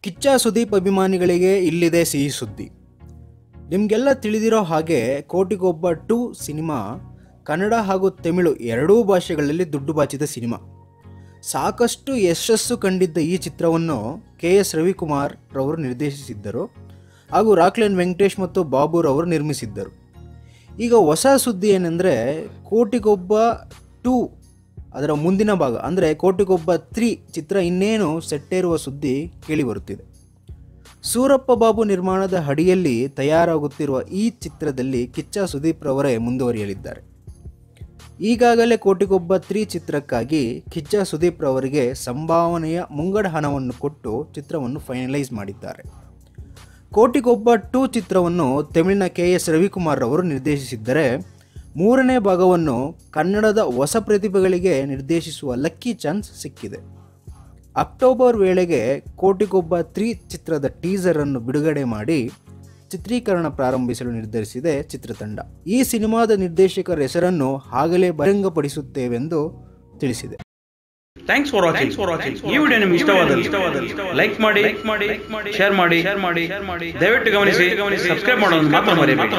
ಕಿಚ್ಚ ಸುದೀಪ್ ಅಭಿಮಾನಿಗಳಿಗೆ ಇಲ್ಲಿದೆ ಸಿಹಿ ಸುದ್ದಿ. ನಿಮಗೆಲ್ಲ ತಿಳಿದಿರೋ ಹಾಗೆ ಕೋಟಿಗೊಬ್ಬ 2 ಸಿನಿಮಾ ಕನ್ನಡ ಹಾಗೂ ತಮಿಳು ಎರಡೂ ಭಾಷೆಗಳಲ್ಲಿ ದುಡ್ಡು ಬಾಚಿದ ಸಿನಿಮಾ. ಸಾಕಷ್ಟು ಯಶಸ್ಸು ಕಂಡಿದ್ದ ಈ ಚಿತ್ರವನ್ನು KS ರವಿಕುಮಾರ್ ರವರು ನಿರ್ದೇಶಿಸಿದ್ದರು ಹಾಗೂ ರಾಕ್ಲೈನ್ ವೆಂಕಟೇಶ್ ಮತ್ತು ಬಾಬುರವರು ನಿರ್ಮಿಸಿದ್ದರು. ಈಗ ಹೊಸ ಸುದ್ದಿ ಏನೆಂದರೆ ಕೋಟಿಗೊಬ್ಬ 2 ಅದರ ಮುಂದಿನ ಭಾಗ ಅಂದರೆ ಕೋಟಿಗೊಬ್ಬ 3 ಚಿತ್ರ ಇನ್ನೇನು ಸೆಟ್ಟೇರುವ ಸುದ್ದಿ ಕೇಳಿಬರುತ್ತಿದೆ. ಸೂರಪ್ಪ ಬಾಬು ನಿರ್ಮಾಣದ ಅಡಿಯಲ್ಲಿ ತಯಾರಾಗುತ್ತಿರುವ ಈ ಚಿತ್ರದಲ್ಲಿ ಕಿಚ್ಚ ಸುದೀಪ್ ರವರೇ ಮುಂದುವರಿಯಲಿದ್ದಾರೆ. ಈಗಾಗಲೇ ಕೋಟಿಗೊಬ್ಬ 3 ಚಿತ್ರಕ್ಕಾಗಿ ಕಿಚ್ಚ ಸುದೀಪ್ ರವರಿಗೆ ಸಂಭಾವನೆಯ ಮುಂಗಡ ಹಣವನ್ನು ಕೊಟ್ಟು ಚಿತ್ರವನ್ನು ಫೈನಲೈಸ್ ಮಾಡಿದ್ದಾರೆ. ಕೋಟಿಗೊಬ್ಬ 2 ಚಿತ್ರವನ್ನು ತಮಿಳಿನ KS ರವಿಕುಮಾರ್ ಅವರು ನಿರ್ದೇಶಿಸಿದ್ದರೆ, ಮೂರನೇ ಭಾಗವನ್ನು ಕನ್ನಡದ ಹೊಸ ಪ್ರತಿಭೆಗಳಿಗೆ ನಿರ್ದೇಶಿಸುವ ಲಕ್ಕಿ ಚಾನ್ಸ್ ಸಿಕ್ಕಿದೆ. ಅಕ್ಟೋಬರ್ ವೇಳೆಗೆ ಕೋಟಿಗೊಬ್ಬ 3 ಚಿತ್ರದ ಟೀಸರ್ ಅನ್ನು ಬಿಡುಗಡೆ ಮಾಡಿ ಚಿತ್ರೀಕರಣ ಪ್ರಾರಂಭಿಸಲು ನಿರ್ಧರಿಸಿದೆ ಚಿತ್ರತಂಡ. ಈ ಸಿನಿಮಾದ ನಿರ್ದೇಶಕರ ಹೆಸರನ್ನು ಆಗಲೇ ಬಹಿರಂಗಪಡಿಸುತ್ತೇವೆಂದು ತಿಳಿಸಿದೆ. Thanks for watching. ಈ ವಿಡಿಯೋ ನಿಮಗೆ ಇಷ್ಟವಾದಲ್ಲಿ ಲೈಕ್ ಮಾಡಿ, ಶೇರ್ ಮಾಡಿ, ದಯವಿಟ್ಟು ಗಮನಿಸಿ, ಸಬ್ಸ್ಕ್ರೈಬ್ ಮಾಡೋದು ಮಾತ್ರ ಮರೆಯಬೇಡಿ.